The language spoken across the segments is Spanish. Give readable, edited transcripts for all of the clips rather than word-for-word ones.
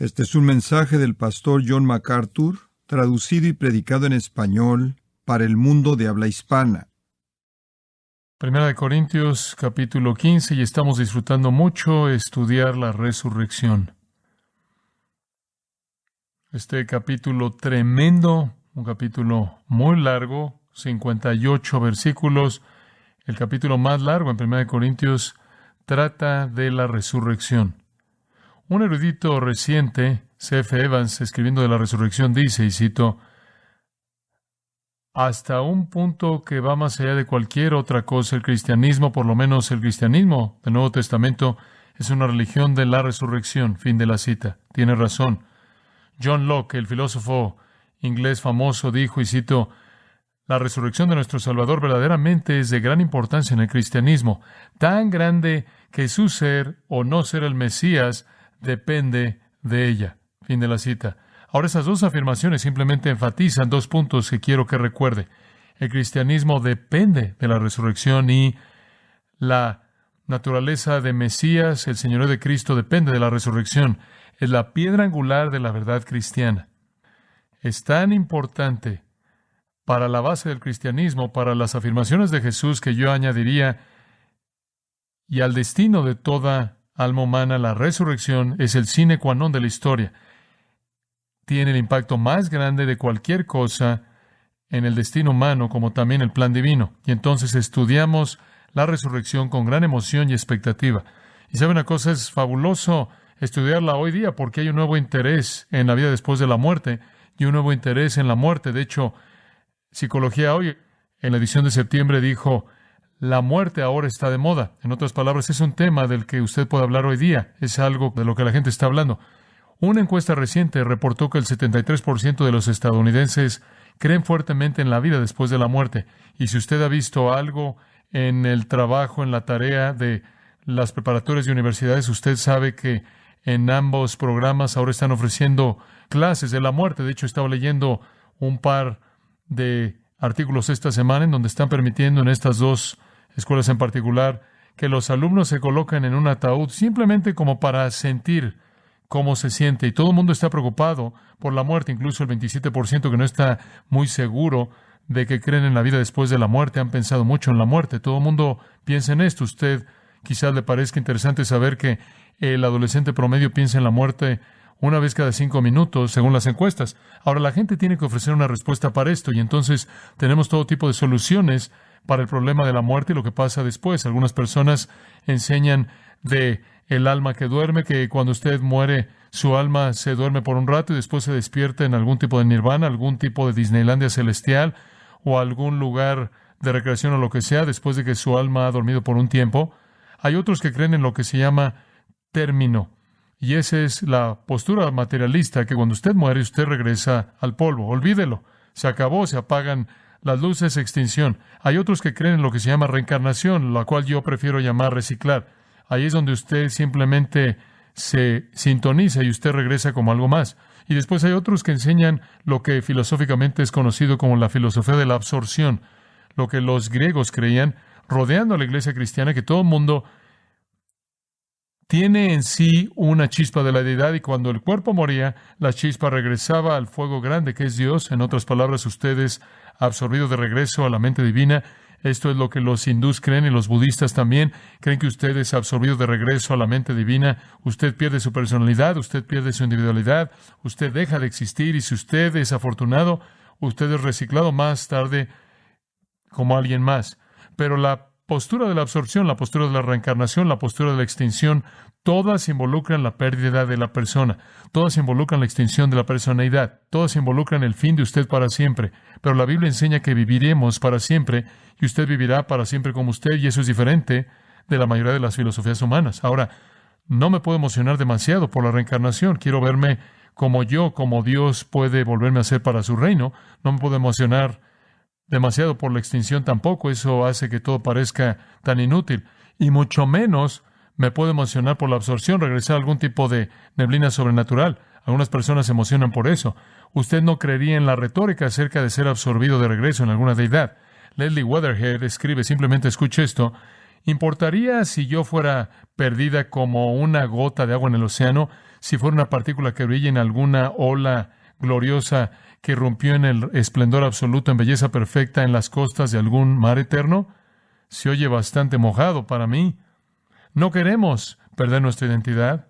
Este es un mensaje del pastor John MacArthur, traducido y predicado en español para el mundo de habla hispana. Primera de Corintios, capítulo 15, y estamos disfrutando mucho estudiar la resurrección. Este capítulo tremendo, un capítulo muy largo, 58 versículos, el capítulo más largo en Primera de Corintios, trata de la resurrección. Un erudito reciente, C.F. Evans, escribiendo de la resurrección, dice, y cito, hasta un punto que va más allá de cualquier otra cosa, el cristianismo, por lo menos el cristianismo del Nuevo Testamento, es una religión de la resurrección. Fin de la cita. Tiene razón. John Locke, el filósofo inglés famoso, dijo, y cito, la resurrección de nuestro Salvador verdaderamente es de gran importancia en el cristianismo, tan grande que su ser o no ser el Mesías depende de ella. Fin de la cita. Ahora, esas dos afirmaciones simplemente enfatizan dos puntos que quiero que recuerde. El cristianismo depende de la resurrección y la naturaleza de Mesías, el señorío de Cristo, depende de la resurrección. Es la piedra angular de la verdad cristiana. Es tan importante para la base del cristianismo, para las afirmaciones de Jesús, que yo añadiría, y al destino de toda alma humana, la resurrección es el sine qua non de la historia. Tiene el impacto más grande de cualquier cosa en el destino humano, como también el plan divino. Y entonces estudiamos la resurrección con gran emoción y expectativa. Y sabe una cosa, es fabuloso estudiarla hoy día porque hay un nuevo interés en la vida después de la muerte y un nuevo interés en la muerte. De hecho, Psicología Hoy, en la edición de septiembre, dijo, la muerte ahora está de moda. En otras palabras, es un tema del que usted puede hablar hoy día. Es algo de lo que la gente está hablando. Una encuesta reciente reportó que el 73% de los estadounidenses creen fuertemente en la vida después de la muerte. Y si usted ha visto algo en el trabajo, en la tarea de las preparatorias y universidades, usted sabe que en ambos programas ahora están ofreciendo clases de la muerte. De hecho, estaba leyendo un par de artículos esta semana en donde están permitiendo en estas dos escuelas en particular que los alumnos se coloquen en un ataúd simplemente como para sentir cómo se siente. Y todo el mundo está preocupado por la muerte, incluso el 27% que no está muy seguro de que creen en la vida después de la muerte, han pensado mucho en la muerte. Todo el mundo piensa en esto. Usted quizás le parezca interesante saber que el adolescente promedio piensa en la muerte una vez cada 5 minutos, según las encuestas. Ahora, la gente tiene que ofrecer una respuesta para esto, y entonces tenemos todo tipo de soluciones para el problema de la muerte y lo que pasa después. Algunas personas enseñan de el alma que duerme, que cuando usted muere, su alma se duerme por un rato y después se despierta en algún tipo de nirvana, algún tipo de Disneylandia celestial o algún lugar de recreación o lo que sea, después de que su alma ha dormido por un tiempo. Hay otros que creen en lo que se llama término. Y esa es la postura materialista, que cuando usted muere, usted regresa al polvo. Olvídelo. Se acabó, se apagan las luces, extinción. Hay otros que creen en lo que se llama reencarnación, la cual yo prefiero llamar reciclar. Ahí es donde usted simplemente se sintoniza y usted regresa como algo más. Y después hay otros que enseñan lo que filosóficamente es conocido como la filosofía de la absorción, lo que los griegos creían, rodeando a la iglesia cristiana, que todo el mundo tiene en sí una chispa de la deidad, y cuando el cuerpo moría, la chispa regresaba al fuego grande que es Dios. En otras palabras, usted es absorbido de regreso a la mente divina. Esto es lo que los hindús creen y los budistas también. Creen que usted es absorbido de regreso a la mente divina. Usted pierde su personalidad, usted pierde su individualidad, usted deja de existir, y si usted es afortunado, usted es reciclado más tarde como alguien más. Pero la postura de la absorción, la postura de la reencarnación, la postura de la extinción, todas involucran la pérdida de la persona, todas involucran la extinción de la personalidad, todas involucran el fin de usted para siempre. Pero la Biblia enseña que viviremos para siempre y usted vivirá para siempre como usted, y eso es diferente de la mayoría de las filosofías humanas. Ahora, no me puedo emocionar demasiado por la reencarnación. Quiero verme como yo, como Dios puede volverme a ser para su reino. No me puedo emocionar demasiado por la extinción tampoco. Eso hace que todo parezca tan inútil. Y mucho menos me puedo emocionar por la absorción, regresar a algún tipo de neblina sobrenatural. Algunas personas se emocionan por eso. Usted no creería en la retórica acerca de ser absorbido de regreso en alguna deidad. Leslie Weatherhead escribe, simplemente escuche esto, ¿Importaría si yo fuera perdida como una gota de agua en el océano, si fuera una partícula que brilla en alguna ola gloriosa que irrumpió en el esplendor absoluto, en belleza perfecta, en las costas de algún mar eterno? Se oye bastante mojado para mí. No queremos perder nuestra identidad.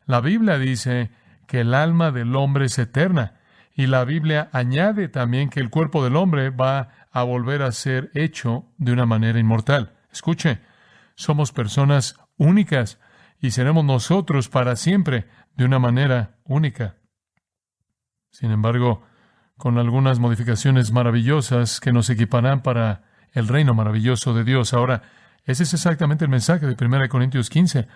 La Biblia dice que el alma del hombre es eterna, y la Biblia añade también que el cuerpo del hombre va a volver a ser hecho de una manera inmortal. Escuche, somos personas únicas y seremos nosotros para siempre de una manera única. Sin embargo, con algunas modificaciones maravillosas que nos equiparán para el reino maravilloso de Dios. Ahora, ese es exactamente el mensaje de 1 Corintios 15,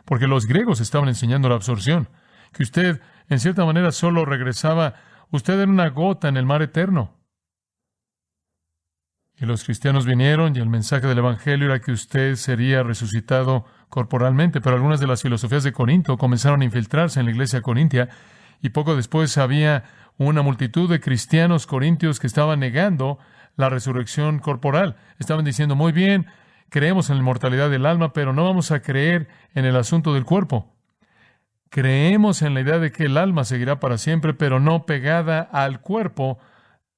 porque los griegos estaban enseñando la absorción, que usted, en cierta manera, solo regresaba, usted era una gota en el mar eterno. Y los cristianos vinieron y el mensaje del Evangelio era que usted sería resucitado corporalmente, pero algunas de las filosofías de Corinto comenzaron a infiltrarse en la iglesia corintia y poco después había una multitud de cristianos corintios que estaban negando la resurrección corporal. Estaban diciendo, muy bien, creemos en la inmortalidad del alma, pero no vamos a creer en el asunto del cuerpo. Creemos en la idea de que el alma seguirá para siempre, pero no pegada al cuerpo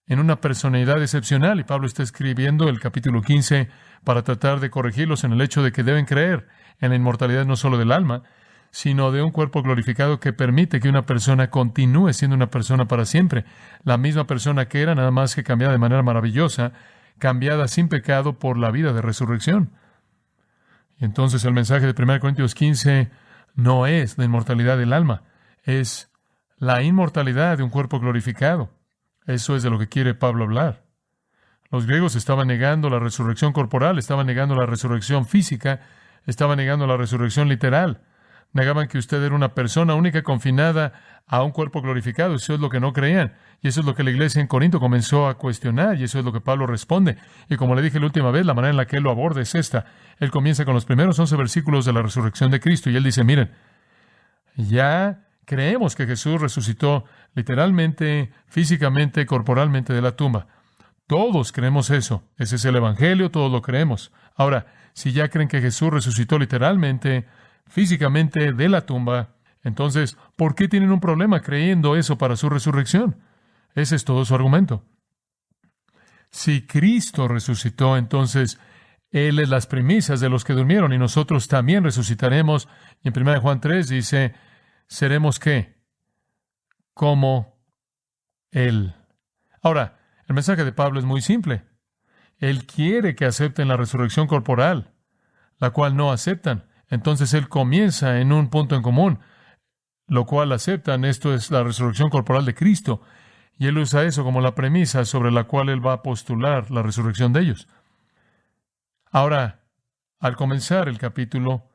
en una personalidad excepcional. Y Pablo está escribiendo el capítulo 15 para tratar de corregirlos en el hecho de que deben creer en la inmortalidad no solo del alma, sino de un cuerpo glorificado que permite que una persona continúe siendo una persona para siempre. La misma persona que era, nada más que cambiada de manera maravillosa, cambiada sin pecado por la vida de resurrección. Y entonces el mensaje de 1 Corintios 15 no es la inmortalidad del alma, es la inmortalidad de un cuerpo glorificado. Eso es de lo que quiere Pablo hablar. Los griegos estaban negando la resurrección corporal, estaban negando la resurrección física, estaban negando la resurrección literal. Negaban que usted era una persona única confinada a un cuerpo glorificado. Eso es lo que no creían. Y eso es lo que la iglesia en Corinto comenzó a cuestionar. Y eso es lo que Pablo responde. Y como le dije la última vez, la manera en la que él lo aborda es esta. Él comienza con los primeros 11 versículos de la resurrección de Cristo. Y él dice, miren, ya creemos que Jesús resucitó literalmente, físicamente, corporalmente de la tumba. Todos creemos eso. Ese es el Evangelio, todos lo creemos. Ahora, si ya creen que Jesús resucitó literalmente, físicamente de la tumba, entonces, ¿por qué tienen un problema creyendo eso para su resurrección? Ese es todo su argumento. Si Cristo resucitó, entonces Él es las primicias de los que durmieron y nosotros también resucitaremos. Y en 1 Juan 3 dice, ¿seremos qué? Como Él. Ahora, el mensaje de Pablo es muy simple. Él quiere que acepten la resurrección corporal, la cual no aceptan. Entonces él comienza en un punto en común, lo cual aceptan. Esto es la resurrección corporal de Cristo. Y él usa eso como la premisa sobre la cual él va a postular la resurrección de ellos. Ahora, al comenzar el capítulo,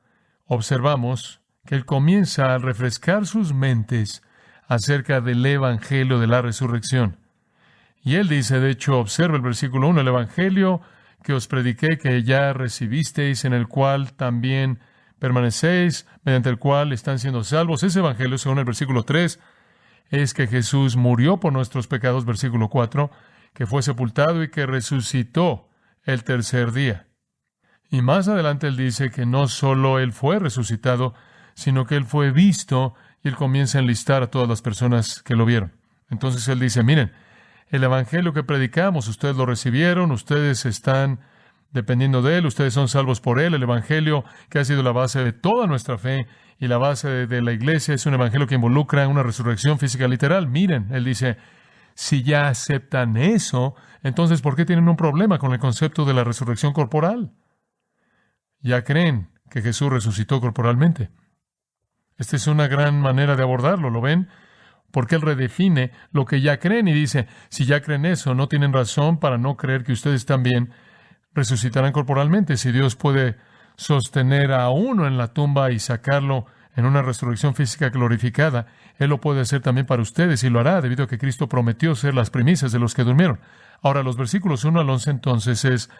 observamos que él comienza a refrescar sus mentes acerca del evangelio de la resurrección. Y él dice, de hecho, observa el versículo 1, el evangelio que os prediqué, que ya recibisteis, en el cual también permanecéis, mediante el cual están siendo salvos. Ese evangelio, según el versículo 3, es que Jesús murió por nuestros pecados, versículo 4, que fue sepultado y que resucitó el tercer día. Y más adelante él dice que no solo él fue resucitado, sino que él fue visto, y él comienza a enlistar a todas las personas que lo vieron. Entonces él dice, miren, el evangelio que predicamos, ustedes lo recibieron, ustedes están dependiendo de él, ustedes son salvos por él. El evangelio que ha sido la base de toda nuestra fe y la base de la iglesia es un evangelio que involucra una resurrección física literal. Miren, él dice, si ya aceptan eso, entonces ¿por qué tienen un problema con el concepto de la resurrección corporal? Ya creen que Jesús resucitó corporalmente. Esta es una gran manera de abordarlo, ¿lo ven? Porque él redefine lo que ya creen y dice, si ya creen eso, no tienen razón para no creer que ustedes también resucitarán corporalmente. Si Dios puede sostener a uno en la tumba y sacarlo en una resurrección física glorificada, Él lo puede hacer también para ustedes y lo hará, debido a que Cristo prometió ser las primicias de los que durmieron. Ahora, los versículos 1 al 11 entonces es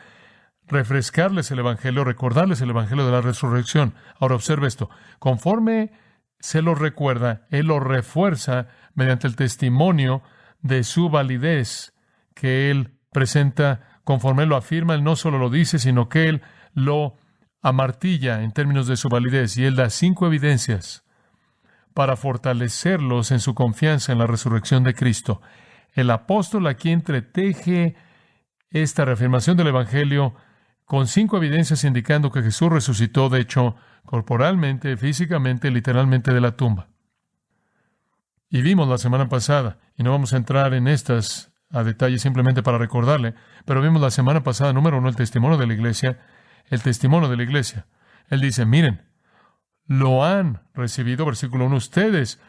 refrescarles el Evangelio, recordarles el Evangelio de la resurrección. Ahora, observe esto. Conforme se lo recuerda, Él lo refuerza mediante el testimonio de su validez que Él presenta. Conforme Él lo afirma, Él no solo lo dice, sino que Él lo amartilla en términos de su validez, y él da 5 evidencias para fortalecerlos en su confianza en la resurrección de Cristo. El apóstol aquí entreteje esta reafirmación del Evangelio con 5 evidencias indicando que Jesús resucitó, de hecho, corporalmente, físicamente, literalmente de la tumba. Y vimos la semana pasada, y no vamos a entrar en estas a detalle simplemente para recordarle, pero vimos la semana pasada, número 1, el testimonio de la iglesia. El testimonio de la iglesia. Él dice, miren, lo han recibido, versículo 1, ustedes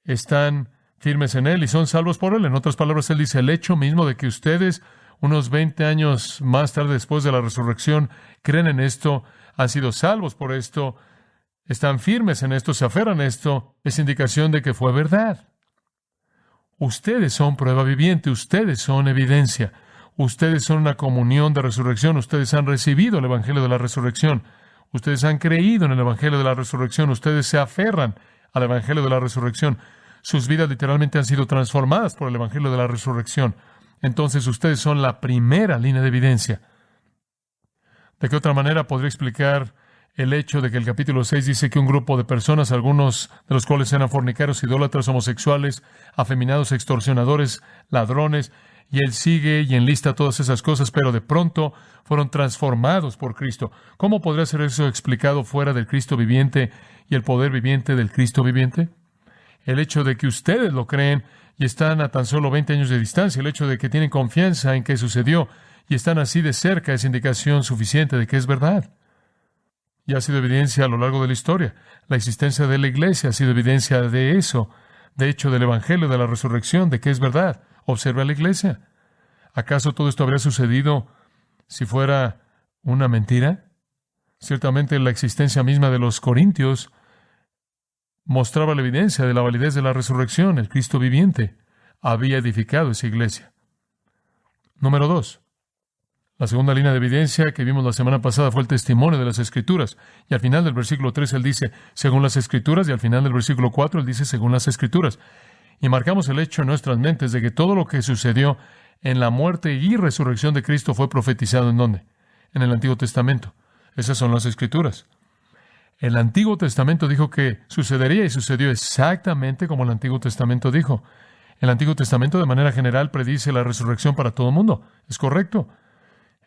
están firmes en él y son salvos por él. En otras palabras, él dice, el hecho mismo de que ustedes, unos 20 años más tarde después de la resurrección, creen en esto, han sido salvos por esto, están firmes en esto, se aferran a esto, es indicación de que fue verdad. Ustedes son prueba viviente, ustedes son evidencia, ustedes son una comunión de resurrección, ustedes han recibido el Evangelio de la resurrección, ustedes han creído en el Evangelio de la resurrección, ustedes se aferran al Evangelio de la resurrección, sus vidas literalmente han sido transformadas por el Evangelio de la resurrección. Entonces ustedes son la primera línea de evidencia. ¿De qué otra manera podría explicar el hecho de que el capítulo 6 dice que un grupo de personas, algunos de los cuales eran fornicarios, idólatras, homosexuales, afeminados, extorsionadores, ladrones, y él sigue y enlista todas esas cosas, pero de pronto fueron transformados por Cristo? ¿Cómo podría ser eso explicado fuera del Cristo viviente y el poder viviente del Cristo viviente? El hecho de que ustedes lo creen y están a tan solo 20 años de distancia, el hecho de que tienen confianza en que sucedió y están así de cerca, es indicación suficiente de que es verdad. Y ha sido evidencia a lo largo de la historia. La existencia de la iglesia ha sido evidencia de eso, de hecho del Evangelio de la resurrección, de que es verdad. Observe a la iglesia. ¿Acaso todo esto habría sucedido si fuera una mentira? Ciertamente la existencia misma de los corintios mostraba la evidencia de la validez de la resurrección. El Cristo viviente había edificado esa iglesia. Número 2. La segunda línea de evidencia que vimos la semana pasada fue el testimonio de las Escrituras. Y al final del versículo 3 él dice, según las Escrituras, y al final del versículo 4 él dice, según las Escrituras. Y marcamos el hecho en nuestras mentes de que todo lo que sucedió en la muerte y resurrección de Cristo fue profetizado ¿en dónde? En el Antiguo Testamento. Esas son las Escrituras. El Antiguo Testamento dijo que sucedería y sucedió exactamente como el Antiguo Testamento dijo. El Antiguo Testamento de manera general predice la resurrección para todo el mundo. ¿Es correcto?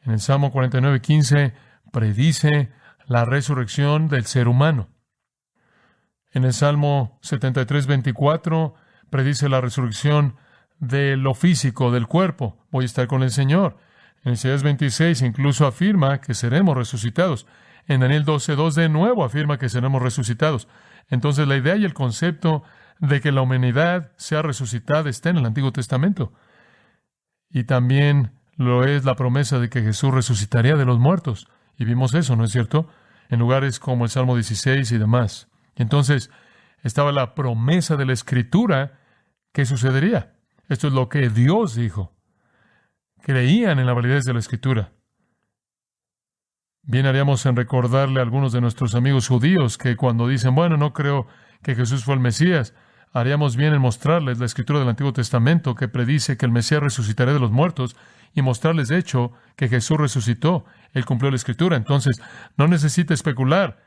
En el Salmo 49:15 predice la resurrección del ser humano. En el Salmo 73:24 predice la resurrección de lo físico, del cuerpo. Voy a estar con el Señor. En Isaías 26 incluso afirma que seremos resucitados. En Daniel 12:2 de nuevo afirma que seremos resucitados. Entonces la idea y el concepto de que la humanidad sea resucitada está en el Antiguo Testamento. Y también lo es la promesa de que Jesús resucitaría de los muertos. Y vimos eso, ¿no es cierto? En lugares como el Salmo 16 y demás. Y entonces estaba la promesa de la Escritura que sucedería. Esto es lo que Dios dijo. Creían en la validez de la Escritura. Bien haríamos en recordarle a algunos de nuestros amigos judíos que cuando dicen, bueno, no creo que Jesús fue el Mesías, haríamos bien en mostrarles la Escritura del Antiguo Testamento que predice que el Mesías resucitará de los muertos y mostrarles, de hecho, que Jesús resucitó. Él cumplió la Escritura. Entonces, no necesita especular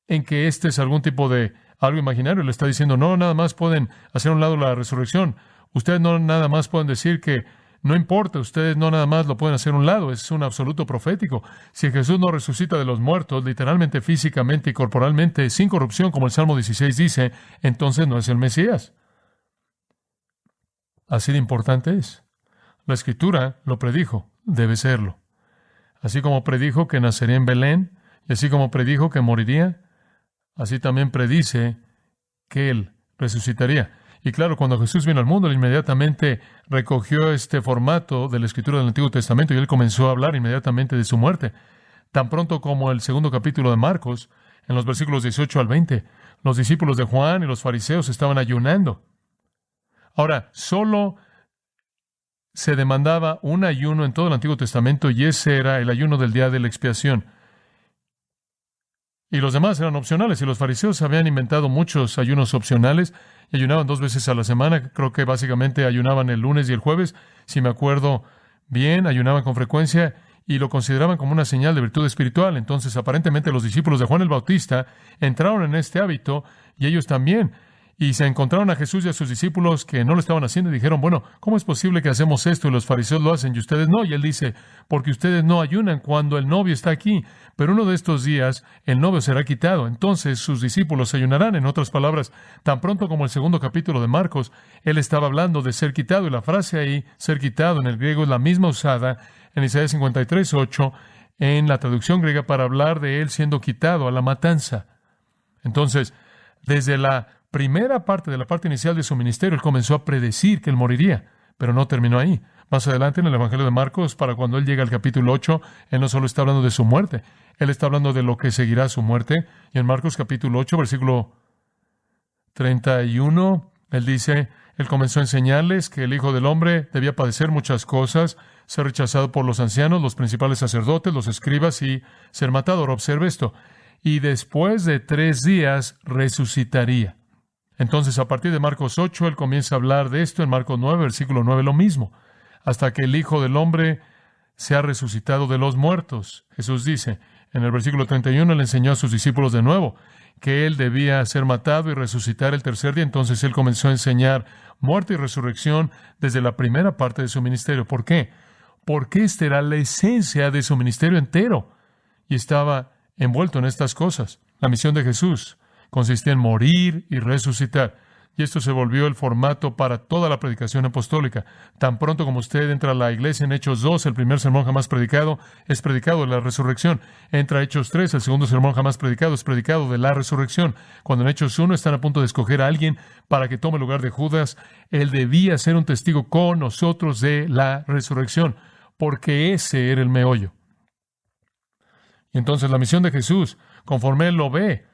en que este es algún tipo de algo imaginario. Le está diciendo, no, nada más pueden hacer a un lado la resurrección. Ustedes no nada más pueden decir que no importa, ustedes no nada más lo pueden hacer a un lado. Es un absoluto profético. Si Jesús no resucita de los muertos, literalmente, físicamente y corporalmente, sin corrupción, como el Salmo 16 dice, entonces no es el Mesías. Así de importante es. La Escritura lo predijo, debe serlo. Así como predijo que nacería en Belén, y así como predijo que moriría, así también predice que Él resucitaría. Y claro, cuando Jesús vino al mundo, Él inmediatamente recogió este formato de la Escritura del Antiguo Testamento y Él comenzó a hablar inmediatamente de su muerte. Tan pronto como el 2º capítulo de Marcos, en los versículos 18 al 20, los discípulos de Juan y los fariseos estaban ayunando. Ahora, solo se demandaba un ayuno en todo el Antiguo Testamento y ese era el ayuno del día de la expiación. Y los demás eran opcionales, y los fariseos habían inventado muchos ayunos opcionales y ayunaban 2 veces a la semana. Creo que básicamente ayunaban el lunes y el jueves, si me acuerdo bien, ayunaban con frecuencia y lo consideraban como una señal de virtud espiritual. Entonces, aparentemente, los discípulos de Juan el Bautista entraron en este hábito y ellos también. Y se encontraron a Jesús y a sus discípulos que no lo estaban haciendo y dijeron, bueno, ¿cómo es posible que hacemos esto y los fariseos lo hacen y ustedes no? Y él dice, porque ustedes no ayunan cuando el novio está aquí, pero uno de estos días el novio será quitado. Entonces sus discípulos ayunarán. En otras palabras, tan pronto como el segundo capítulo de Marcos, él estaba hablando de ser quitado y la frase ahí, ser quitado en el griego es la misma usada en Isaías 53:8 en la traducción griega para hablar de él siendo quitado a la matanza. Entonces, desde la primera parte de la parte inicial de su ministerio, él comenzó a predecir que él moriría, pero no terminó ahí. Más adelante en el Evangelio de Marcos, para cuando él llega al capítulo 8, él no solo está hablando de su muerte, él está hablando de lo que seguirá su muerte. Y en Marcos capítulo 8, versículo 31, él dice, él comenzó a enseñarles que el Hijo del Hombre debía padecer muchas cosas, ser rechazado por los ancianos, los principales sacerdotes, los escribas y ser matado. Ahora observe esto. Y después de 3 días resucitaría. Entonces, a partir de Marcos 8, él comienza a hablar de esto. En Marcos 9, versículo 9, lo mismo. Hasta que el Hijo del Hombre se ha resucitado de los muertos. Jesús dice, en el versículo 31, él enseñó a sus discípulos de nuevo que él debía ser matado y resucitar el tercer día. Entonces, él comenzó a enseñar muerte y resurrección desde la primera parte de su ministerio. ¿Por qué? Porque esta era la esencia de su ministerio entero. Y estaba envuelto en estas cosas. La misión de Jesús consistía en morir y resucitar. Y esto se volvió el formato para toda la predicación apostólica. Tan pronto como usted entra a la iglesia en Hechos 2, el primer sermón jamás predicado es predicado de la resurrección. Entra a Hechos 3, el segundo sermón jamás predicado es predicado de la resurrección. Cuando en Hechos 1 están a punto de escoger a alguien para que tome el lugar de Judas, él debía ser un testigo con nosotros de la resurrección, porque ese era el meollo. Y entonces la misión de Jesús, conforme él lo ve,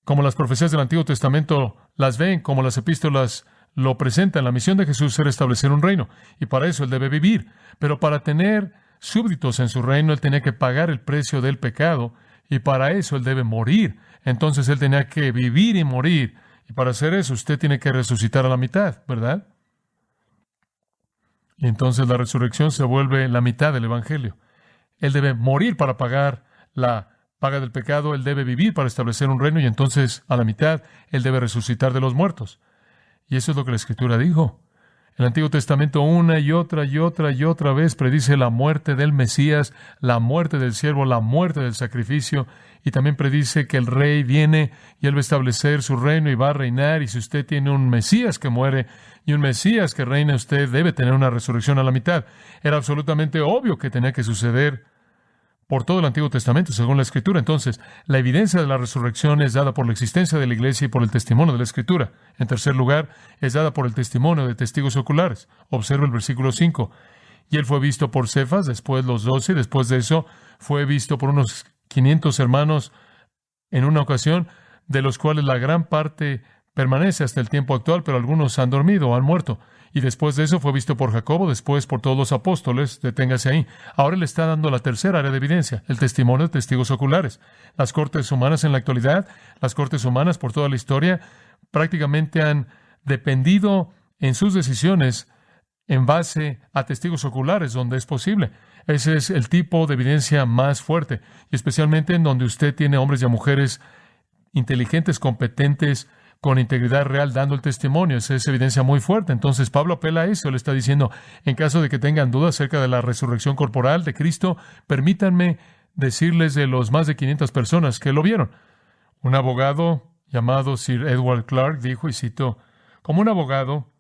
como las profecías del Antiguo Testamento las ven, como las epístolas lo presentan, la misión de Jesús era establecer un reino, y para eso él debe vivir. Pero para tener súbditos en su reino, él tenía que pagar el precio del pecado, y para eso él debe morir. Entonces él tenía que vivir y morir, y para hacer eso usted tiene que resucitar a la mitad, ¿verdad? Y entonces la resurrección se vuelve la mitad del Evangelio. Él debe morir para pagar la paga del pecado, él debe vivir para establecer un reino, y entonces, a la mitad, él debe resucitar de los muertos. Y eso es lo que la Escritura dijo. El Antiguo Testamento una y otra vez predice la muerte del Mesías, la muerte del siervo, la muerte del sacrificio, y también predice que el rey viene y él va a establecer su reino y va a reinar, y si usted tiene un Mesías que muere y un Mesías que reina, usted debe tener una resurrección a la mitad. Era absolutamente obvio que tenía que suceder por todo el Antiguo Testamento, según la Escritura. Entonces, la evidencia de la resurrección es dada por la existencia de la Iglesia y por el testimonio de la Escritura. En tercer lugar, es dada por el testimonio de testigos oculares. Observa el versículo 5. Y él fue visto por Cefas, después los 12, después de eso fue visto por unos 500 hermanos en una ocasión, de los cuales la gran parte permanece hasta el tiempo actual, pero algunos han dormido o han muerto. Y después de eso fue visto por Jacobo, después por todos los apóstoles. Deténgase ahí. Ahora le está dando la tercera área de evidencia, el testimonio de testigos oculares. Las cortes humanas en la actualidad, las cortes humanas por toda la historia, prácticamente han dependido en sus decisiones en base a testigos oculares donde es posible. Ese es el tipo de evidencia más fuerte, y especialmente en donde usted tiene hombres y mujeres inteligentes, competentes, con integridad real, dando el testimonio. Esa es evidencia muy fuerte. Entonces, Pablo apela a eso. Le está diciendo, en caso de que tengan dudas acerca de la resurrección corporal de Cristo, permítanme decirles de los más de 500 personas que lo vieron. Un abogado llamado Sir Edward Clark dijo, y cito, como un abogado,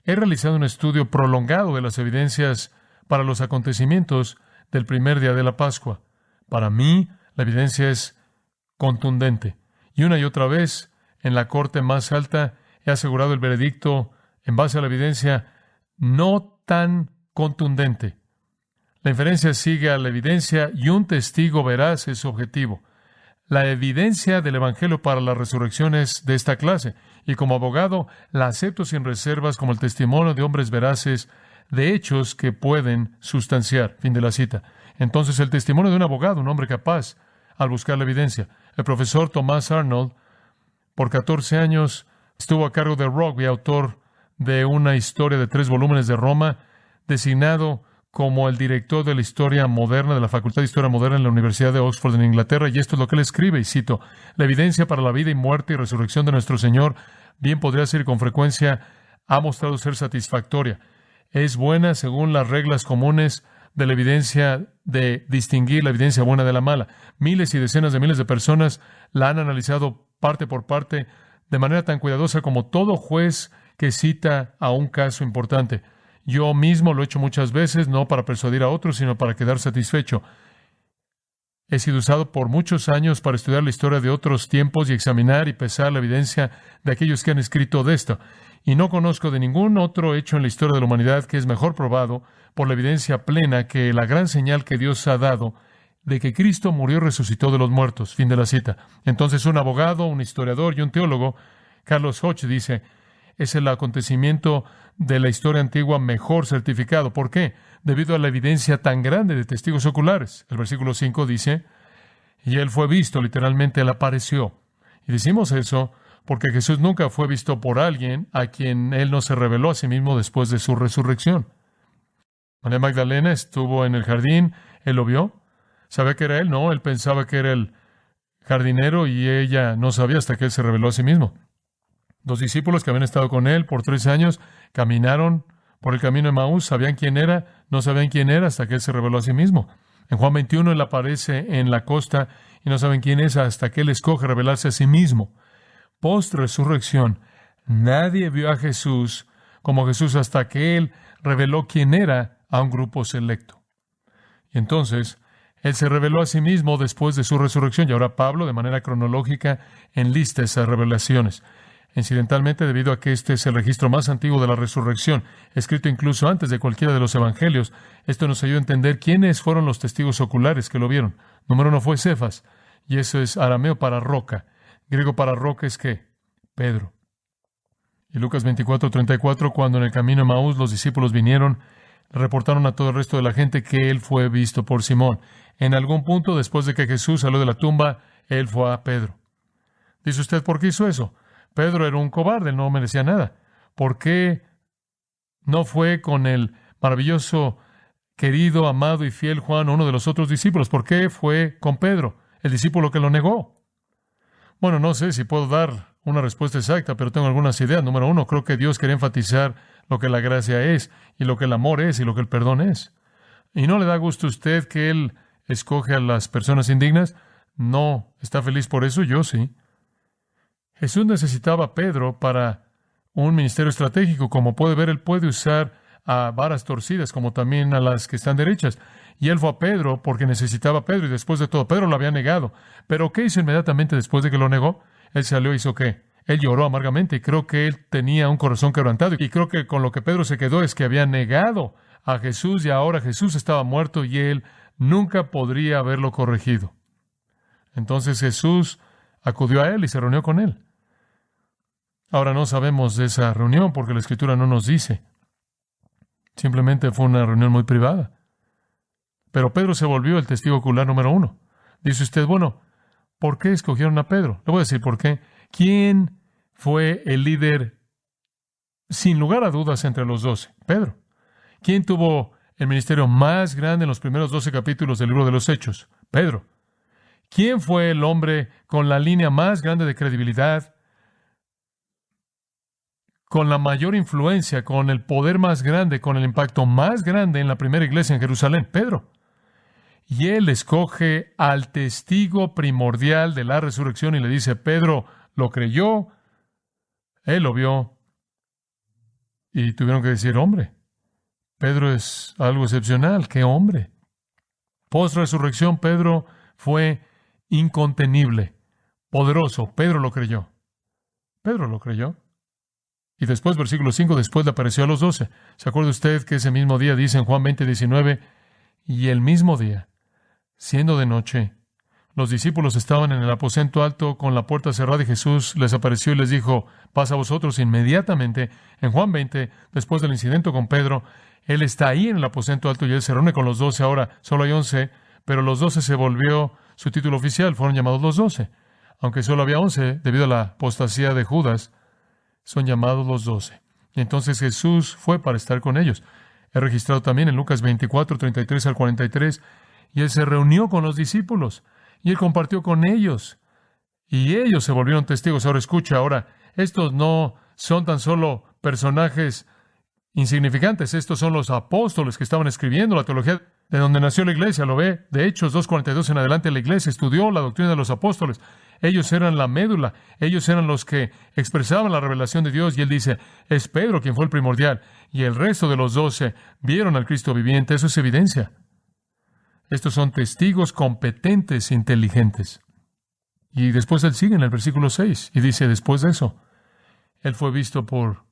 he realizado un estudio prolongado de las evidencias para los acontecimientos del primer día de la Pascua. Para mí, la evidencia es contundente. Y una y otra vez, en la corte más alta, he asegurado el veredicto en base a la evidencia no tan contundente. La inferencia sigue a la evidencia y un testigo veraz es su objetivo. La evidencia del Evangelio para la resurrección es de esta clase, y como abogado la acepto sin reservas como el testimonio de hombres veraces de hechos que pueden sustanciar. Fin de la cita. Entonces, el testimonio de un abogado, un hombre capaz, al buscar la evidencia. El profesor Thomas Arnold, por 14 años, estuvo a cargo de Rugby, autor de una historia de 3 volúmenes de Roma, designado como el director de la historia moderna, de la Facultad de Historia Moderna en la Universidad de Oxford en Inglaterra, y esto es lo que él escribe, y cito: la evidencia para la vida y muerte y resurrección de nuestro Señor bien podría ser y con frecuencia ha mostrado ser satisfactoria. Es buena según las reglas comunes de la evidencia de distinguir la evidencia buena de la mala. Miles y decenas de miles de personas la han analizado parte por parte de manera tan cuidadosa como todo juez que cita a un caso importante. Yo mismo lo he hecho muchas veces, no para persuadir a otros, sino para quedar satisfecho. He sido usado por muchos años para estudiar la historia de otros tiempos y examinar y pesar la evidencia de aquellos que han escrito de esto. Y no conozco de ningún otro hecho en la historia de la humanidad que es mejor probado por la evidencia plena que la gran señal que Dios ha dado de que Cristo murió y resucitó de los muertos. Fin de la cita. Entonces, un abogado, un historiador y un teólogo, Carlos Hodge, dice: es el acontecimiento de la historia antigua mejor certificado. ¿Por qué? Debido a la evidencia tan grande de testigos oculares. El versículo 5 dice: y él fue visto, literalmente, él apareció. Y decimos eso porque Jesús nunca fue visto por alguien a quien él no se reveló a sí mismo después de su resurrección. María Magdalena estuvo en el jardín, él lo vio. ¿Sabía que era él? No, él pensaba que era el jardinero y ella no sabía hasta que él se reveló a sí mismo. Los discípulos que habían estado con él por 3 años caminaron por el camino de Emaús, sabían quién era, no sabían quién era hasta que él se reveló a sí mismo. En Juan 21 él aparece en la costa y no saben quién es hasta que él escoge revelarse a sí mismo. Post-resurrección, nadie vio a Jesús como Jesús hasta que él reveló quién era a un grupo selecto. Y entonces, él se reveló a sí mismo después de su resurrección, y ahora Pablo, de manera cronológica, enlista esas revelaciones. Incidentalmente, debido a que este es el registro más antiguo de la resurrección, escrito incluso antes de cualquiera de los evangelios, esto nos ayuda a entender quiénes fueron los testigos oculares que lo vieron. Número 1 fue Cefas, y eso es arameo para roca. Griego para roca es ¿qué? Pedro. Y Lucas 24:34, cuando en el camino a Emaús los discípulos vinieron, reportaron a todo el resto de la gente que él fue visto por Simón. En algún punto, después de que Jesús salió de la tumba, él fue a Pedro. Dice usted, ¿por qué hizo eso? Pedro era un cobarde, no merecía nada. ¿Por qué no fue con el maravilloso, querido, amado y fiel Juan, uno de los otros discípulos? ¿Por qué fue con Pedro, el discípulo que lo negó? Bueno, no sé si puedo dar una respuesta exacta, pero tengo algunas ideas. Número 1, creo que Dios quería enfatizar lo que la gracia es, y lo que el amor es, y lo que el perdón es. ¿Y no le da gusto a usted que Él escoge a las personas indignas? No. ¿Está feliz por eso? Yo sí. Jesús necesitaba a Pedro para un ministerio estratégico. Como puede ver, Él puede usar a varas torcidas, como también a las que están derechas. Y Él fue a Pedro porque necesitaba a Pedro, y después de todo, Pedro lo había negado. ¿Pero qué hizo inmediatamente después de que lo negó? Él salió y hizo ¿qué? Él lloró amargamente, y creo que él tenía un corazón quebrantado. Y creo que con lo que Pedro se quedó es que había negado a Jesús, y ahora Jesús estaba muerto y él nunca podría haberlo corregido. Entonces Jesús acudió a él y se reunió con él. Ahora no sabemos de esa reunión porque la Escritura no nos dice. Simplemente fue una reunión muy privada. Pero Pedro se volvió el testigo ocular número 1. Dice usted, bueno, ¿por qué escogieron a Pedro? Le voy a decir por qué. ¿Quién fue el líder, sin lugar a dudas, entre los 12? Pedro. ¿Quién tuvo el ministerio más grande en los primeros 12 capítulos del libro de los Hechos? Pedro. ¿Quién fue el hombre con la línea más grande de credibilidad, con la mayor influencia, con el poder más grande, con el impacto más grande en la primera iglesia en Jerusalén? Pedro. Y él escoge al testigo primordial de la resurrección y le dice, Pedro lo creyó, él lo vio, y tuvieron que decir, hombre, Pedro es algo excepcional, qué hombre. Post-resurrección, Pedro fue incontenible, poderoso, Pedro lo creyó. Pedro lo creyó. Y después, versículo 5, después le apareció a los 12. ¿Se acuerda usted que ese mismo día, dice en Juan 20:19, y el mismo día, siendo de noche, los discípulos estaban en el aposento alto con la puerta cerrada y Jesús les apareció y les dijo, paz a vosotros. Inmediatamente, en Juan 20, después del incidente con Pedro, Él está ahí en el aposento alto y Él se reúne con los 12. Ahora solo hay 11, pero los 12 se volvió su título oficial, fueron llamados los 12. Aunque solo había 11, debido a la apostasía de Judas, son llamados los 12. Y entonces Jesús fue para estar con ellos. Es registrado también en Lucas 24, 33 al 43. Y Él se reunió con los discípulos y Él compartió con ellos. Y ellos se volvieron testigos. Ahora escucha, estos no son tan solo personajes insignificantes. Estos son los apóstoles que estaban escribiendo la teología de donde nació la iglesia. Lo ve de Hechos 2:42 en adelante. La iglesia estudió la doctrina de los apóstoles. Ellos eran la médula. Ellos eran los que expresaban la revelación de Dios. Y Él dice, es Pedro quien fue el primordial. Y el resto de los 12 vieron al Cristo viviente. Eso es evidencia. Estos son testigos competentes, inteligentes. Y después Él sigue en el versículo 6 y dice, después de eso, Él fue visto por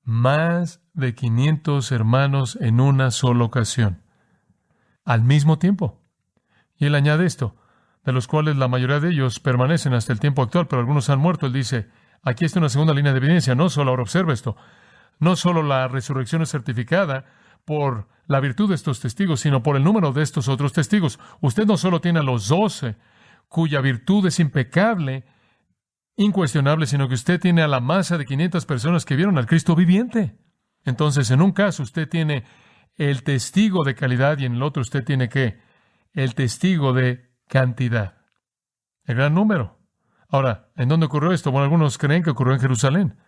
más de 500 hermanos en una sola ocasión, al mismo tiempo. Y Él añade esto, de los cuales la mayoría de ellos permanecen hasta el tiempo actual, pero algunos han muerto. Él dice, aquí está una segunda línea de evidencia. No solo, ahora observa esto, no solo la resurrección es certificada por la virtud de estos testigos, sino por el número de estos otros testigos. Usted no solo tiene a los 12, cuya virtud es impecable, incuestionable, sino que usted tiene a la masa de 500 personas que vieron al Cristo viviente. Entonces, en un caso, usted tiene el testigo de calidad y en el otro usted tiene ¿qué? El testigo de cantidad. El gran número. Ahora, ¿en dónde ocurrió esto? Bueno, algunos creen que ocurrió en Jerusalén,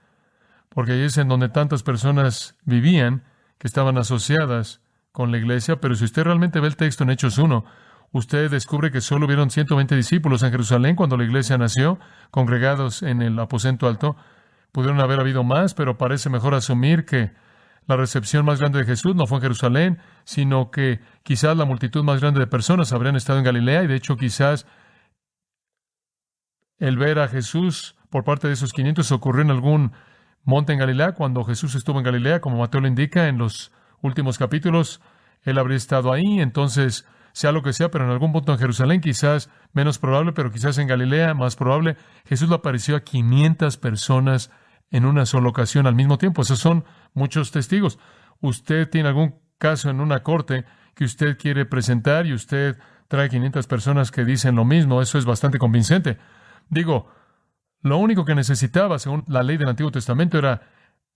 porque ahí es en donde tantas personas vivían que estaban asociadas con la iglesia, pero si usted realmente ve el texto en Hechos 1, usted descubre que solo hubieron 120 discípulos en Jerusalén cuando la iglesia nació, congregados en el aposento alto. Pudieron haber habido más, pero parece mejor asumir que la recepción más grande de Jesús no fue en Jerusalén, sino que quizás la multitud más grande de personas habrían estado en Galilea, y de hecho quizás el ver a Jesús por parte de esos 500 ocurrió en algún monte en Galilea, cuando Jesús estuvo en Galilea, como Mateo lo indica en los últimos capítulos. Él habría estado ahí, entonces sea lo que sea, pero en algún punto en Jerusalén, quizás menos probable, pero quizás en Galilea, más probable, Jesús le apareció a 500 personas en una sola ocasión al mismo tiempo. Esos son muchos testigos. Usted tiene algún caso en una corte que usted quiere presentar y usted trae 500 personas que dicen lo mismo. Eso es bastante convincente. Digo, lo único que necesitaba, según la ley del Antiguo Testamento, era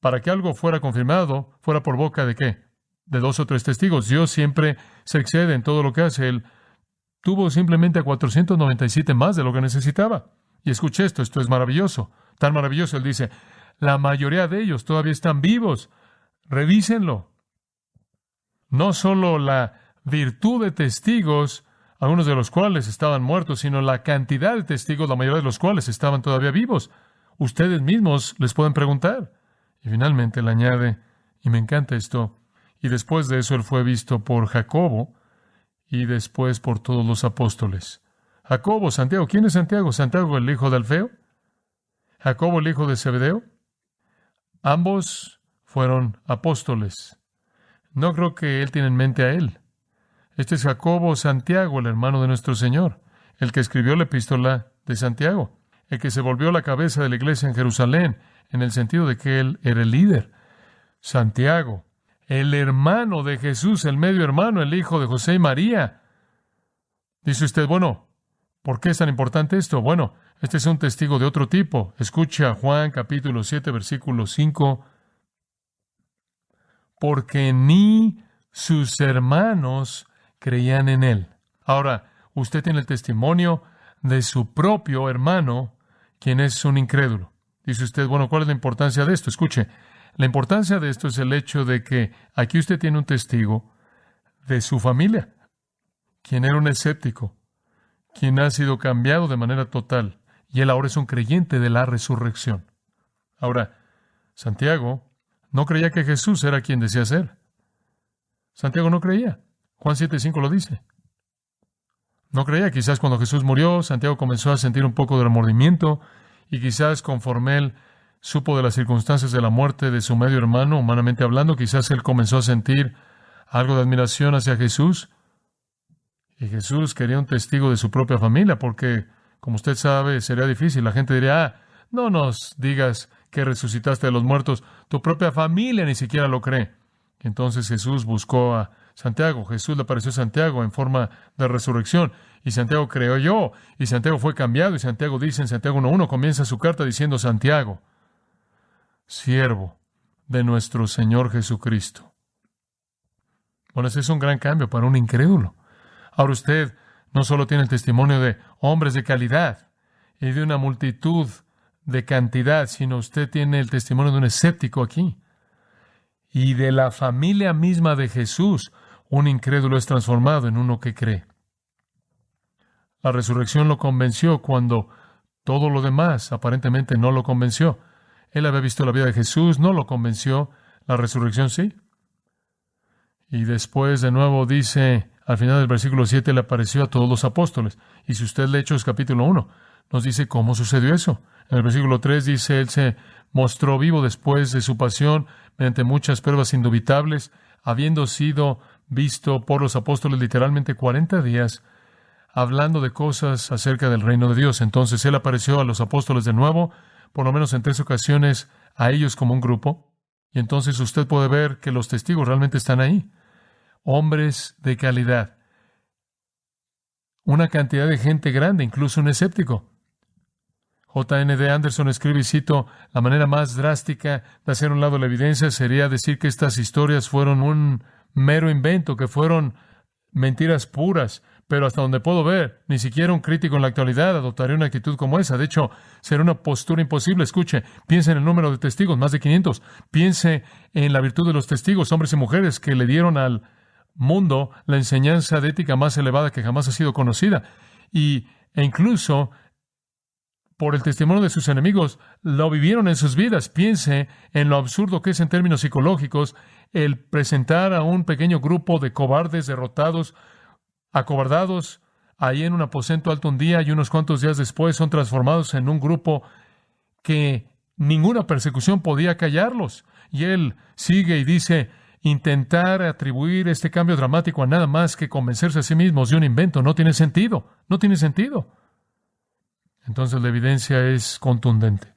para que algo fuera confirmado, fuera por boca de ¿qué? De 2 o 3 testigos. Dios siempre se excede en todo lo que hace. Él tuvo simplemente a 497 más de lo que necesitaba. Y escuche esto es maravilloso. Tan maravilloso, Él dice, la mayoría de ellos todavía están vivos. Revísenlo. No solo la virtud de testigos, algunos de los cuales estaban muertos, sino la cantidad de testigos, la mayoría de los cuales estaban todavía vivos. Ustedes mismos les pueden preguntar. Y finalmente le añade, y me encanta esto, y después de eso Él fue visto por Jacobo y después por todos los apóstoles. Jacobo, Santiago. ¿Quién es Santiago? ¿Santiago el hijo de Alfeo? ¿Jacobo el hijo de Zebedeo? Ambos fueron apóstoles. No creo que Él tiene en mente a él. Este es Jacobo Santiago, el hermano de nuestro Señor, el que escribió la epístola de Santiago, el que se volvió la cabeza de la iglesia en Jerusalén, en el sentido de que él era el líder. Santiago, el hermano de Jesús, el medio hermano, el hijo de José y María. Dice usted, bueno, ¿por qué es tan importante esto? Bueno, este es un testigo de otro tipo. Escucha Juan capítulo 7, versículo 5. Porque ni sus hermanos creían en él. Ahora, usted tiene el testimonio de su propio hermano, quien es un incrédulo. Dice usted, bueno, ¿cuál es la importancia de esto? Escuche, la importancia de esto es el hecho de que aquí usted tiene un testigo de su familia, quien era un escéptico, quien ha sido cambiado de manera total, y él ahora es un creyente de la resurrección. Ahora, Santiago no creía que Jesús era quien decía ser. Santiago no creía. Juan 7:5 lo dice. No creía. Quizás cuando Jesús murió, Santiago comenzó a sentir un poco de remordimiento, y quizás conforme él supo de las circunstancias de la muerte de su medio hermano, humanamente hablando, quizás él comenzó a sentir algo de admiración hacia Jesús. Y Jesús quería un testigo de su propia familia, porque, como usted sabe, sería difícil. La gente diría, no nos digas que resucitaste de los muertos. Tu propia familia ni siquiera lo cree. Entonces Jesús buscó a Santiago. Jesús le apareció a Santiago en forma de resurrección. Y Santiago creyó. Y Santiago fue cambiado. Y Santiago dice en Santiago 1:1, comienza su carta diciendo, Santiago, siervo de nuestro Señor Jesucristo. Bueno, ese es un gran cambio para un incrédulo. Ahora usted no solo tiene el testimonio de hombres de calidad y de una multitud de cantidad, sino usted tiene el testimonio de un escéptico aquí. Y de la familia misma de Jesús, un incrédulo es transformado en uno que cree. La resurrección lo convenció cuando todo lo demás aparentemente no lo convenció. Él había visto la vida de Jesús, no lo convenció. La resurrección sí. Y después de nuevo dice, al final del versículo 7, le apareció a todos los apóstoles. Y si usted lee Hechos capítulo 1, nos dice cómo sucedió eso. En el versículo 3 dice, Él se mostró vivo después de su pasión, mediante muchas pruebas indubitables, habiendo sido visto por los apóstoles literalmente 40 días, hablando de cosas acerca del reino de Dios. Entonces Él apareció a los apóstoles de nuevo, por lo menos en 3 ocasiones, a ellos como un grupo. Y entonces usted puede ver que los testigos realmente están ahí. Hombres de calidad. Una cantidad de gente grande, incluso un escéptico. J.N.D. Anderson escribe, y cito, la manera más drástica de hacer a un lado la evidencia sería decir que estas historias fueron un mero invento, que fueron mentiras puras, pero hasta donde puedo ver, ni siquiera un crítico en la actualidad adoptaría una actitud como esa. De hecho, será una postura imposible. Escuche, piense en el número de testigos, más de 500. Piense en la virtud de los testigos, hombres y mujeres, que le dieron al mundo la enseñanza de ética más elevada que jamás ha sido conocida. E incluso, por el testimonio de sus enemigos, lo vivieron en sus vidas. Piense en lo absurdo que es en términos psicológicos el presentar a un pequeño grupo de cobardes derrotados, acobardados, ahí en un aposento alto un día y unos cuantos días después son transformados en un grupo que ninguna persecución podía callarlos. Y él sigue y dice, intentar atribuir este cambio dramático a nada más que convencerse a sí mismos de un invento no tiene sentido, no tiene sentido. Entonces la evidencia es contundente.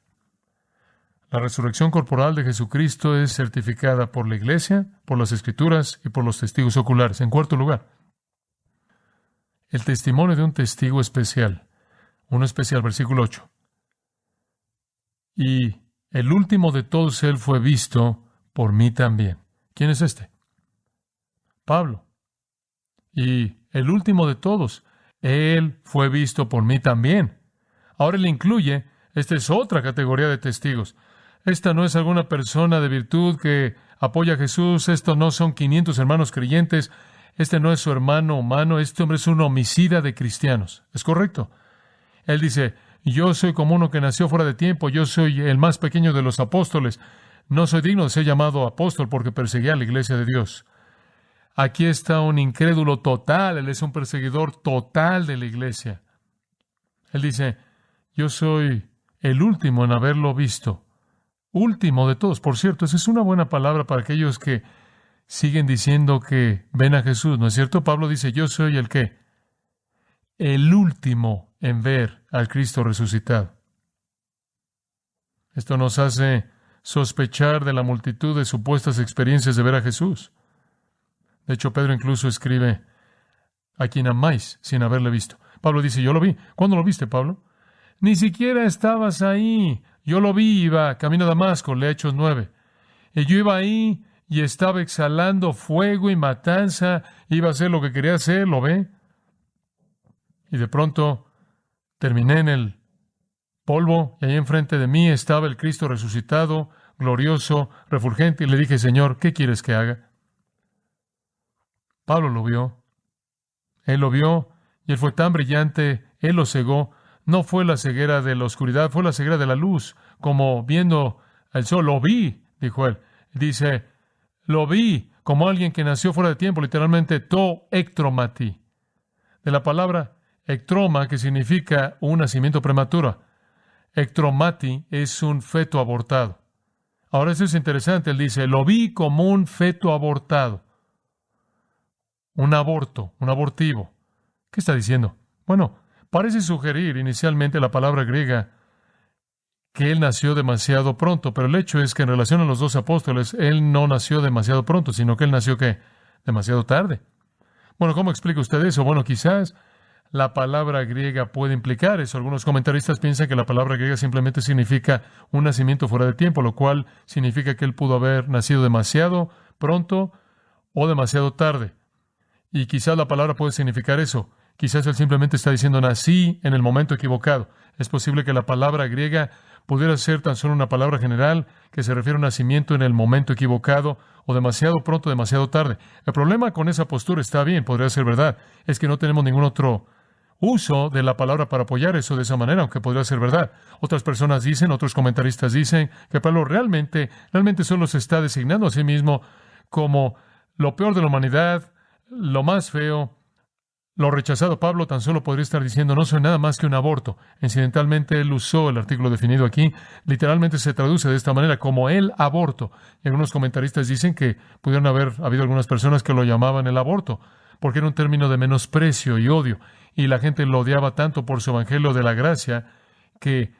La resurrección corporal de Jesucristo es certificada por la Iglesia, por las Escrituras y por los testigos oculares. En cuarto lugar, el testimonio de un testigo especial. Uno especial, versículo 8. Y el último de todos él fue visto por mí también. ¿Quién es este? Pablo. Y el último de todos, él fue visto por mí también. Ahora él incluye, esta es otra categoría de testigos. Esta no es alguna persona de virtud que apoya a Jesús. Esto no son 500 hermanos creyentes. Este no es su hermano humano. Este hombre es un homicida de cristianos. ¿Es correcto? Él dice, yo soy como uno que nació fuera de tiempo. Yo soy el más pequeño de los apóstoles. No soy digno de ser llamado apóstol porque perseguía a la iglesia de Dios. Aquí está un incrédulo total. Él es un perseguidor total de la iglesia. Él dice, yo soy el último en haberlo visto. Último de todos. Por cierto, esa es una buena palabra para aquellos que siguen diciendo que ven a Jesús, ¿no es cierto? Pablo dice, yo soy el ¿qué? El último en ver al Cristo resucitado. Esto nos hace sospechar de la multitud de supuestas experiencias de ver a Jesús. De hecho, Pedro incluso escribe, a quien amáis sin haberle visto. Pablo dice, yo lo vi. ¿Cuándo lo viste, Pablo? Ni siquiera estabas ahí. Yo lo vi, iba camino a Damasco, lee Hechos 9. Y yo iba ahí y estaba exhalando fuego y matanza, iba a hacer lo que quería hacer, ¿lo ve? Y de pronto terminé en el polvo, y ahí enfrente de mí estaba el Cristo resucitado, glorioso, refulgente, y le dije, Señor, ¿qué quieres que haga? Pablo lo vio. Él lo vio, y él fue tan brillante, él lo cegó. No fue la ceguera de la oscuridad, fue la ceguera de la luz, como viendo el sol. Lo vi, dijo él. Dice, lo vi como alguien que nació fuera de tiempo, literalmente, to ectromati. De la palabra ectroma, que significa un nacimiento prematuro. Ectromati es un feto abortado. Ahora eso es interesante, él dice, lo vi como un feto abortado. Un aborto, un abortivo. ¿Qué está diciendo? Bueno, parece sugerir inicialmente la palabra griega que él nació demasiado pronto, pero el hecho es que en relación a los 12 apóstoles, él no nació demasiado pronto, sino que él nació, ¿qué? Demasiado tarde. Bueno, ¿cómo explica usted eso? Bueno, quizás la palabra griega puede implicar eso. Algunos comentaristas piensan que la palabra griega simplemente significa un nacimiento fuera de tiempo, lo cual significa que él pudo haber nacido demasiado pronto o demasiado tarde. Y quizás la palabra puede significar eso. Quizás él simplemente está diciendo nací en el momento equivocado. Es posible que la palabra griega pudiera ser tan solo una palabra general que se refiere a un nacimiento en el momento equivocado o demasiado pronto, demasiado tarde. El problema con esa postura, está bien, podría ser verdad, es que no tenemos ningún otro uso de la palabra para apoyar eso de esa manera, aunque podría ser verdad. Otras personas dicen, otros comentaristas dicen que Pablo realmente solo se está designando a sí mismo como lo peor de la humanidad, lo más feo, lo rechazado. Pablo tan solo podría estar diciendo, no soy nada más que un aborto. Incidentalmente, él usó el artículo definido aquí. Literalmente se traduce de esta manera, como el aborto. Y algunos comentaristas dicen que pudieron haber habido algunas personas que lo llamaban el aborto, porque era un término de menosprecio y odio. Y la gente lo odiaba tanto por su evangelio de la gracia que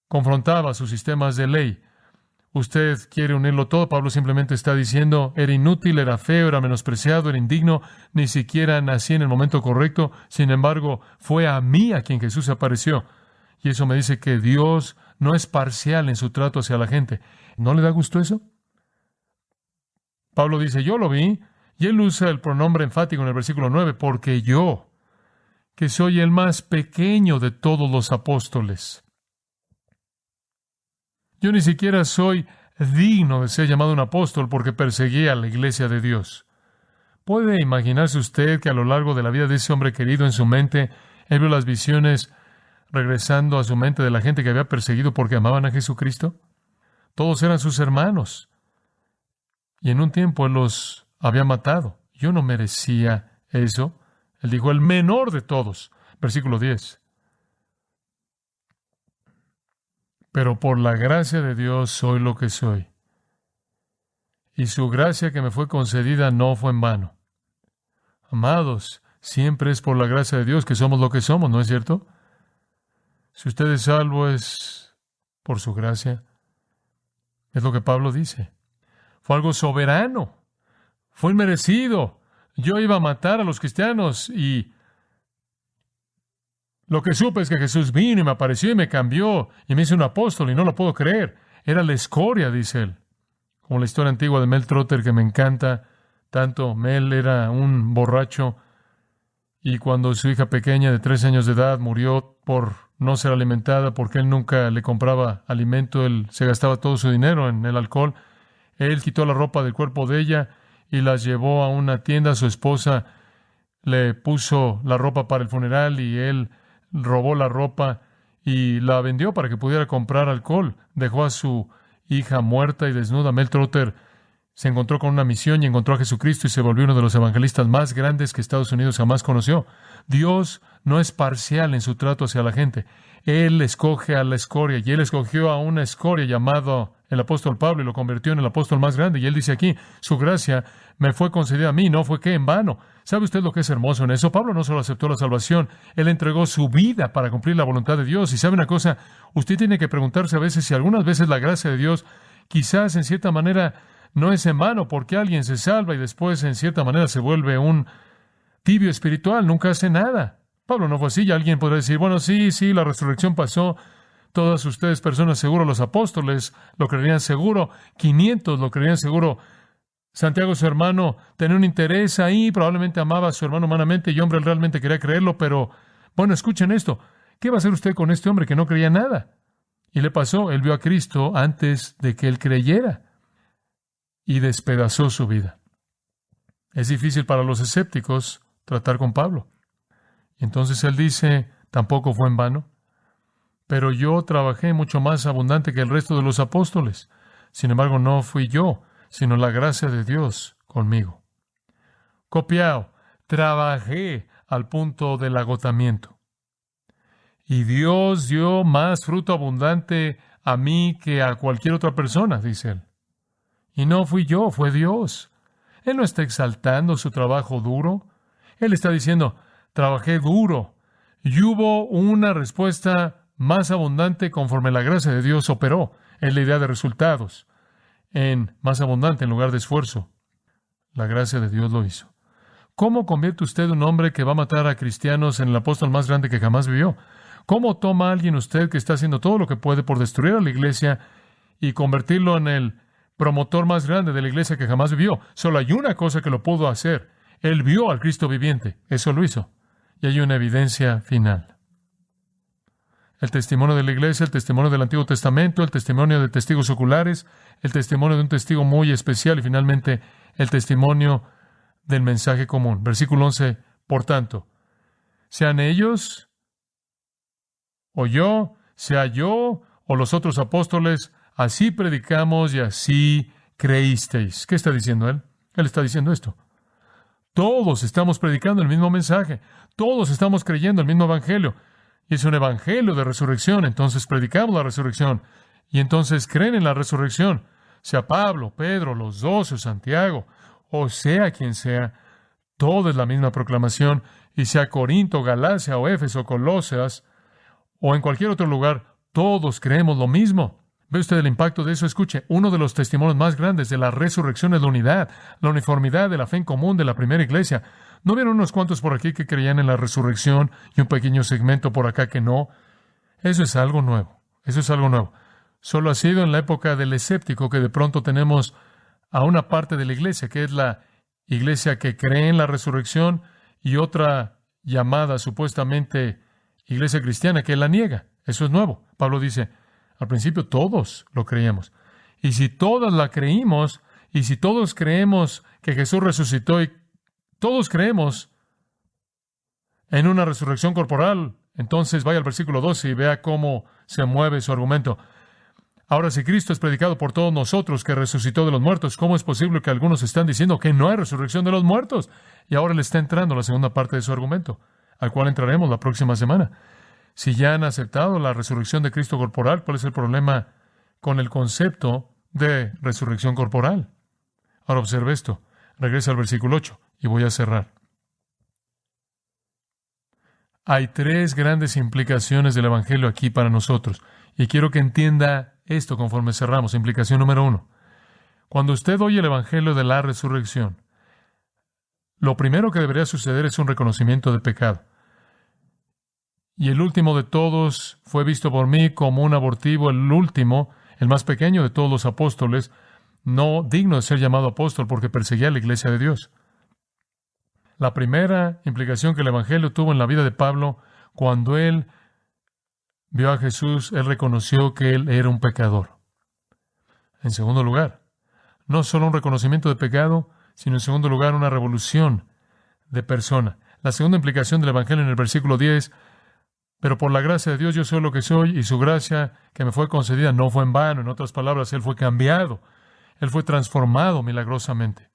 confrontaba sus sistemas de ley. Usted quiere unirlo todo. Pablo simplemente está diciendo, era inútil, era feo, era menospreciado, era indigno, ni siquiera nací en el momento correcto. Sin embargo, fue a mí a quien Jesús apareció. Y eso me dice que Dios no es parcial en su trato hacia la gente. ¿No le da gusto eso? Pablo dice, yo lo vi, y él usa el pronombre enfático en el versículo 9, porque yo, que soy el más pequeño de todos los apóstoles, yo ni siquiera soy digno de ser llamado un apóstol porque perseguí a la iglesia de Dios. ¿Puede imaginarse usted que a lo largo de la vida de ese hombre querido en su mente, él vio las visiones regresando a su mente de la gente que había perseguido porque amaban a Jesucristo? Todos eran sus hermanos. Y en un tiempo él los había matado. Yo no merecía eso. Él dijo, el menor de todos. Versículo 10. Pero por la gracia de Dios soy lo que soy. Y su gracia que me fue concedida no fue en vano. Amados, siempre es por la gracia de Dios que somos lo que somos, ¿no es cierto? Si usted es salvo es por su gracia. Es lo que Pablo dice. Fue algo soberano. Fue inmerecido. Yo iba a matar a los cristianos y lo que supe es que Jesús vino y me apareció y me cambió y me hizo un apóstol y no lo puedo creer. Era la escoria, dice él. Como la historia antigua de Mel Trotter que me encanta tanto. Mel era un borracho y cuando su hija pequeña de 3 años de edad murió por no ser alimentada porque él nunca le compraba alimento, él se gastaba todo su dinero en el alcohol. Él quitó la ropa del cuerpo de ella y las llevó a una tienda. Su esposa le puso la ropa para el funeral y él robó la ropa y la vendió para que pudiera comprar alcohol. Dejó a su hija muerta y desnuda. Mel Trotter se encontró con una misión y encontró a Jesucristo y se volvió uno de los evangelistas más grandes que Estados Unidos jamás conoció. Dios no es parcial en su trato hacia la gente. Él escoge a la escoria y él escogió a una escoria llamado el apóstol Pablo y lo convirtió en el apóstol más grande. Y él dice aquí, su gracia me fue concedida a mí, no fue que en vano. ¿Sabe usted lo que es hermoso en eso? Pablo no solo aceptó la salvación, él entregó su vida para cumplir la voluntad de Dios. Y sabe una cosa, usted tiene que preguntarse a veces si algunas veces la gracia de Dios quizás en cierta manera no es en vano porque alguien se salva y después en cierta manera se vuelve un tibio espiritual, nunca hace nada. Pablo no fue así, y alguien podrá decir, bueno, sí, la resurrección pasó, todas ustedes personas seguro, los apóstoles lo creerían seguro, 500 lo creerían seguro. Santiago, su hermano, tenía un interés ahí, probablemente amaba a su hermano humanamente y hombre, él realmente quería creerlo, pero, bueno, escuchen esto, ¿qué va a hacer usted con este hombre que no creía nada? Y le pasó, él vio a Cristo antes de que él creyera y despedazó su vida. Es difícil para los escépticos tratar con Pablo. Y entonces él dice, tampoco fue en vano, pero yo trabajé mucho más abundante que el resto de los apóstoles. Sin embargo, no fui yo, sino la gracia de Dios conmigo. Copiao, trabajé al punto del agotamiento. Y Dios dio más fruto abundante a mí que a cualquier otra persona, dice él. Y no fui yo, fue Dios. Él no está exaltando su trabajo duro. Él está diciendo, trabajé duro. Y hubo una respuesta más abundante conforme la gracia de Dios operó. Es la idea de resultados. En más abundante en lugar de esfuerzo. La gracia de Dios lo hizo. ¿Cómo convierte usted un hombre que va a matar a cristianos en el apóstol más grande que jamás vivió? ¿Cómo toma a alguien usted que está haciendo todo lo que puede por destruir a la iglesia y convertirlo en el promotor más grande de la iglesia que jamás vivió. Solo hay una cosa que lo pudo hacer. Él vio al Cristo viviente. Eso lo hizo. Y hay una evidencia final. El testimonio de la iglesia, el testimonio del Antiguo Testamento, el testimonio de testigos oculares, el testimonio de un testigo muy especial y finalmente el testimonio del mensaje común. Versículo 11, por tanto, sean ellos o yo, sea yo o los otros apóstoles, así predicamos y así creísteis. ¿Qué está diciendo él? Él está diciendo esto. Todos estamos predicando el mismo mensaje. Todos estamos creyendo el mismo evangelio. Y es un evangelio de resurrección. Entonces predicamos la resurrección. Y entonces creen en la resurrección. Sea Pablo, Pedro, los 12, Santiago, o sea quien sea, todo es la misma proclamación. Y sea Corinto, Galacia, o Éfeso, Colosas, o en cualquier otro lugar, todos creemos lo mismo. ¿Ve usted el impacto de eso? Escuche, uno de los testimonios más grandes de la resurrección es la unidad, la uniformidad de la fe en común de la primera iglesia. ¿No vieron unos cuantos por aquí que creían en la resurrección y un pequeño segmento por acá que no? Eso es algo nuevo. Eso es algo nuevo. Solo ha sido en la época del escéptico que de pronto tenemos a una parte de la iglesia, que es la iglesia que cree en la resurrección, y otra llamada supuestamente iglesia cristiana que la niega. Eso es nuevo. Pablo dice, al principio todos lo creíamos. Y si todas la creímos, y si todos creemos que Jesús resucitó y todos creemos en una resurrección corporal, entonces vaya al versículo 12 y vea cómo se mueve su argumento. Ahora, si Cristo es predicado por todos nosotros que resucitó de los muertos, ¿cómo es posible que algunos están diciendo que no hay resurrección de los muertos? Y ahora le está entrando la segunda parte de su argumento, al cual entraremos la próxima semana. Si ya han aceptado la resurrección de Cristo corporal, ¿cuál es el problema con el concepto de resurrección corporal? Ahora observe esto. Regresa al versículo 8 y voy a cerrar. Hay tres grandes implicaciones del Evangelio aquí para nosotros. Y quiero que entienda esto conforme cerramos. Implicación número 1. Cuando usted oye el Evangelio de la resurrección, lo primero que debería suceder es un reconocimiento de pecado. Y el último de todos fue visto por mí como un abortivo, el último, el más pequeño de todos los apóstoles, no digno de ser llamado apóstol porque perseguía a la iglesia de Dios. La primera implicación que el Evangelio tuvo en la vida de Pablo, cuando él vio a Jesús, él reconoció que él era un pecador. En segundo lugar, no solo un reconocimiento de pecado, sino en segundo lugar una revolución de persona. La segunda implicación del Evangelio en el versículo 10, pero por la gracia de Dios yo soy lo que soy y su gracia que me fue concedida no fue en vano. En otras palabras, él fue cambiado, él fue transformado milagrosamente.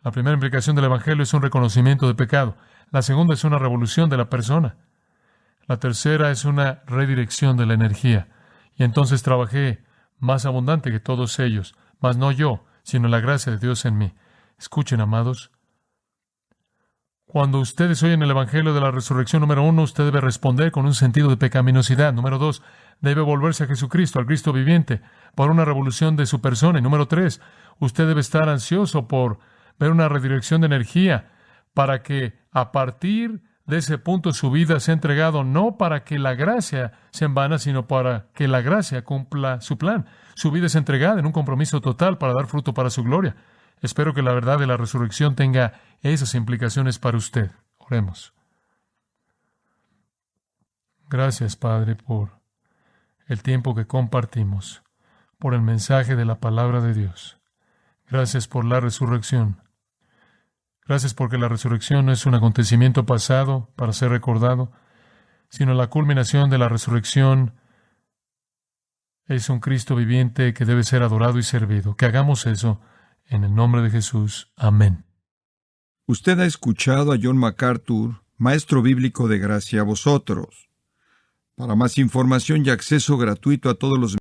La primera implicación del Evangelio es un reconocimiento de pecado. La segunda es una revolución de la persona. La tercera es una redirección de la energía. Y entonces trabajé más abundante que todos ellos, mas no yo, sino la gracia de Dios en mí. Escuchen, amados. Cuando ustedes oyen el Evangelio de la resurrección, número 1, usted debe responder con un sentido de pecaminosidad. Número 2, debe volverse a Jesucristo, al Cristo viviente, por una revolución de su persona. Y número 3, usted debe estar ansioso por ver una redirección de energía para que a partir de ese punto su vida sea entregado no para que la gracia sea en vana, sino para que la gracia cumpla su plan. Su vida es entregada en un compromiso total para dar fruto para su gloria. Espero que la verdad de la resurrección tenga esas implicaciones para usted. Oremos. Gracias, Padre, por el tiempo que compartimos, por el mensaje de la palabra de Dios. Gracias por la resurrección. Gracias porque la resurrección no es un acontecimiento pasado para ser recordado, sino la culminación de la resurrección es un Cristo viviente que debe ser adorado y servido. Que hagamos eso en el nombre de Jesús. Amén. Usted ha escuchado a John MacArthur, maestro bíblico de gracia a vosotros. Para más información y acceso gratuito a todos los